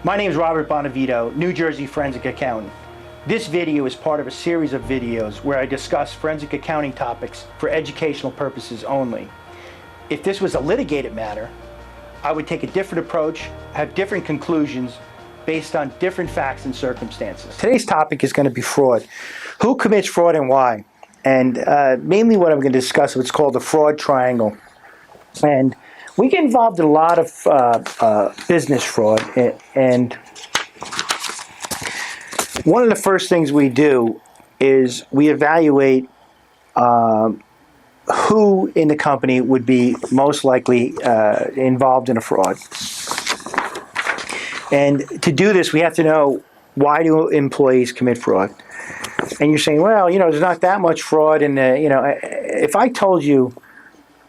My name is Robert Bonavito, New Jersey forensic accountant. This video is part of a series of videos where I discuss forensic accounting topics for educational purposes only. If this was a litigated matter, I would take a different approach, have different conclusions based on different facts and circumstances. Today's topic is going to be fraud. Who commits fraud and why? And mainly what I'm going to discuss is what's called the fraud triangle. And we get involved in a lot of business fraud, and one of the first things we do is we evaluate who in the company would be most likely involved in a fraud. And to do this, we have to know, why do employees commit fraud? And you're saying, well, there's not that much fraud in the, if I told you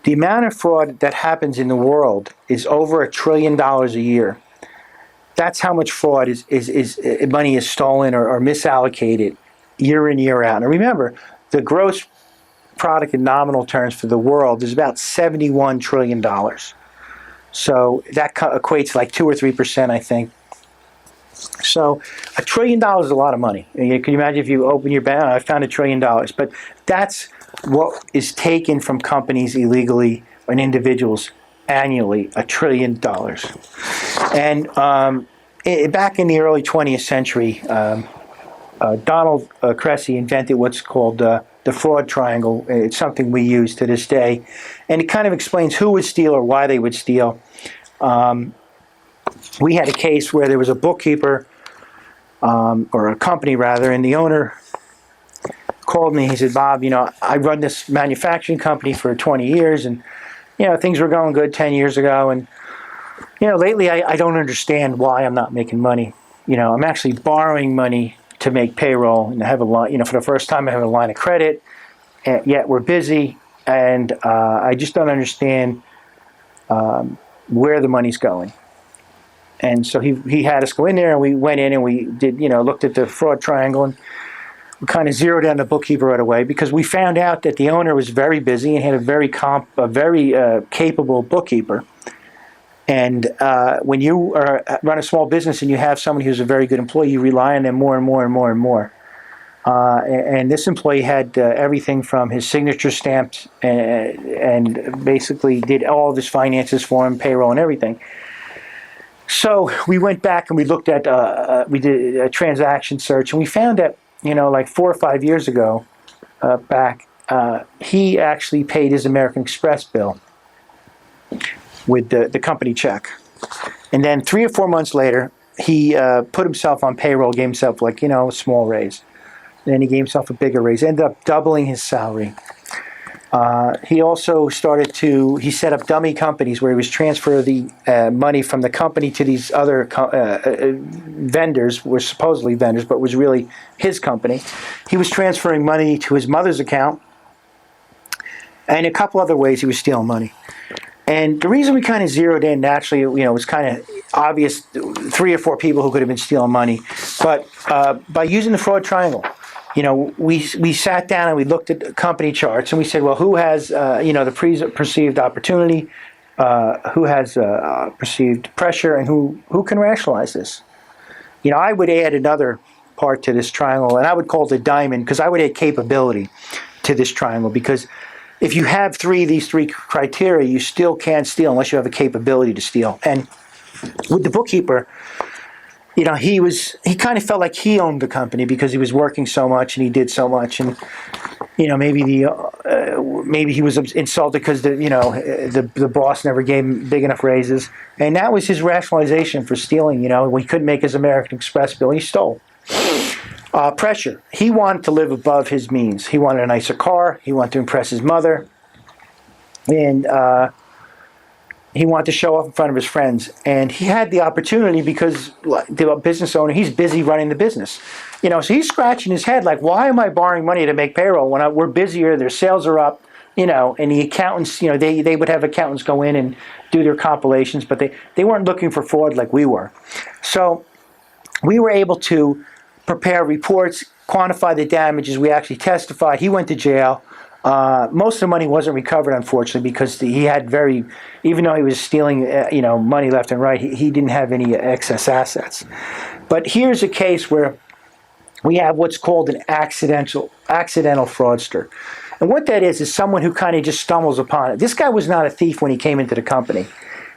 the amount of fraud that happens in the world is over $1 trillion a year. That's how much fraud is money is stolen or misallocated year in, year out. And remember, the gross product in nominal terms for the world is about $71 trillion. So that equates to like 2 or 3%, I think. So $1 trillion is a lot of money. Can you imagine if you open your bank? I found $1 trillion. But that's what is taken from companies illegally and individuals annually, $1 trillion. And back in the early 20th century, Donald Cressey invented what's called the fraud triangle. It's something we use to this day. And it kind of explains who would steal or why they would steal. We had a case where there was a bookkeeper, or a company rather, and the owner called me. He said, Bob, I run this manufacturing company for 20 years, and things were going good 10 years ago, and lately I don't understand why I'm not making money. I'm actually borrowing money to make payroll, and I have a line, for the first time I have a line of credit, and yet we're busy, and I just don't understand where the money's going. And so he had us go in there, and we went in and we did, looked at the fraud triangle, and we kind of zeroed in the bookkeeper right away, because we found out that the owner was very busy and had a very capable bookkeeper. And when you run a small business and you have someone who's a very good employee, you rely on them more and more and more and more. And this employee had everything from his signature stamped and basically did all of his finances for him, payroll and everything. So we went back and we looked at, we did a transaction search, and we found that, like 4 or 5 years ago back, he actually paid his American Express bill with the company check. And then 3 or 4 months later, he put himself on payroll, gave himself a small raise. Then he gave himself a bigger raise, ended up doubling his salary. He also he set up dummy companies where he was transferring the money from the company to these other vendors, were supposedly vendors, but was really his company. He was transferring money to his mother's account, and a couple other ways he was stealing money. And the reason we kind of zeroed in, naturally, it was kind of obvious, 3 or 4 people who could have been stealing money. But by using the fraud triangle, we sat down and we looked at the company charts, and we said, well, who has, the perceived opportunity, who has perceived pressure, and who can rationalize this? I would add another part to this triangle, and I would call it a diamond, because I would add capability to this triangle, because if you have these three criteria, you still can't steal unless you have a capability to steal. And with the bookkeeper, he kind of felt like he owned the company because he was working so much and he did so much, and maybe he was insulted because the boss never gave him big enough raises, and that was his rationalization for stealing. When he couldn't make his American Express bill, he stole. Pressure. He wanted to live above his means. He wanted a nicer car. He wanted to impress his mother, and he wanted to show off in front of his friends. And he had the opportunity because the business owner, he's busy running the business. So he's scratching his head like, why am I borrowing money to make payroll when we're busier, their sales are up, and the accountants, they would have accountants go in and do their compilations, but they weren't looking for fraud like we were. So we were able to prepare reports, quantify the damages. We actually testified. He went to jail. Most of the money wasn't recovered, unfortunately, because he had even though he was stealing, money left and right, he didn't have any excess assets. But here's a case where we have what's called an accidental fraudster. And what that is someone who kind of just stumbles upon it. This guy was not a thief when he came into the company.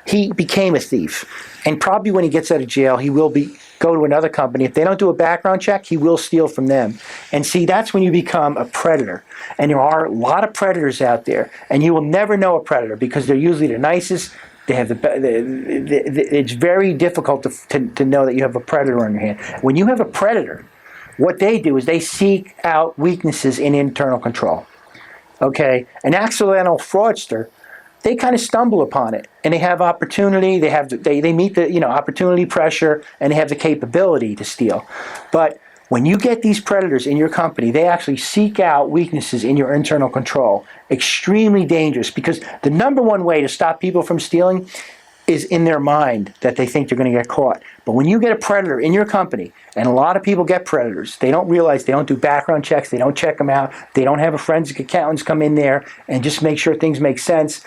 He became a thief. And probably when he gets out of jail, he will go to another company. If they don't do a background check, he will steal from them. And see, that's when you become a predator. And there are a lot of predators out there. And you will never know a predator because they're usually the nicest. They have it's very difficult to know that you have a predator on your hand. When you have a predator, what they do is they seek out weaknesses in internal control. Okay? An accidental fraudster, they kind of stumble upon it, and they have opportunity. They meet the opportunity pressure, and they have the capability to steal. But when you get these predators in your company, they actually seek out weaknesses in your internal control. Extremely dangerous, because the number one way to stop people from stealing is in their mind that they think they're going to get caught. But when you get a predator in your company, and a lot of people get predators, they don't realize, they don't do background checks, they don't check them out, they don't have a forensic accountants come in there and just make sure things make sense.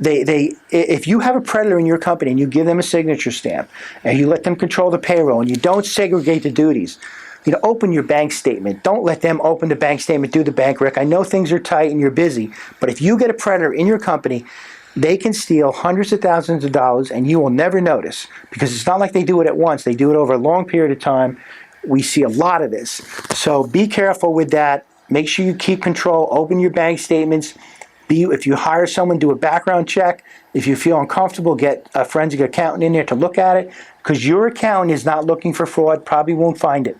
If you have a predator in your company and you give them a signature stamp and you let them control the payroll and you don't segregate the duties, open your bank statement. Don't let them open the bank statement, do the bank rec. I know things are tight and you're busy, but if you get a predator in your company, they can steal hundreds of thousands of dollars and you will never notice, because it's not like they do it at once. They do it over a long period of time. We see a lot of this. So be careful with that. Make sure you keep control. Open your bank statements. If you hire someone, do a background check. If you feel uncomfortable, get a forensic accountant in there to look at it, because your accountant is not looking for fraud, probably won't find it,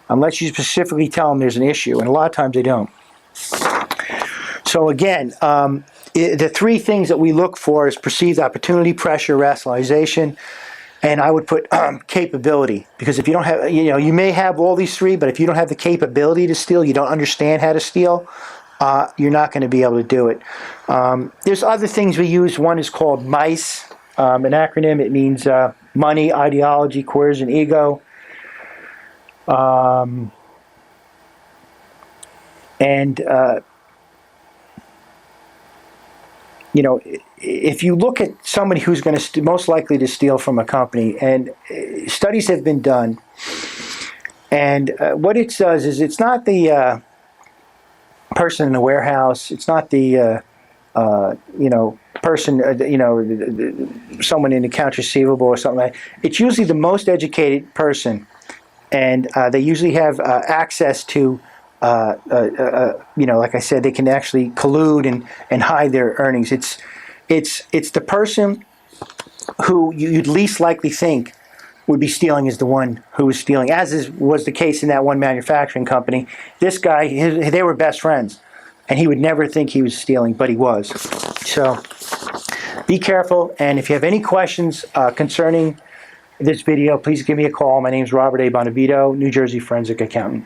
unless you specifically tell them there's an issue, and a lot of times they don't. So again, the three things that we look for is perceived opportunity, pressure, rationalization, and I would put capability, because if you don't have, you may have all these three, but if you don't have the capability to steal, you don't understand how to steal, you're not going to be able to do it. There's other things we use. One is called MICE, an acronym. It means money, ideology, coercion, ego. If you look at somebody who's going to most likely to steal from a company, and studies have been done, and what it does is it's not the person in the warehouse, it's not the person, someone in accounts receivable or something like that. It's usually the most educated person, and they usually have access to like I said, they can actually collude and hide their earnings. It's the person who you'd least likely think would be stealing is the one who was stealing, was the case in that one manufacturing company. This guy, they were best friends, and he would never think he was stealing, but he was. So be careful, and if you have any questions concerning this video, please give me a call. My name is Robert A. Bonavito, New Jersey Forensic Accountant.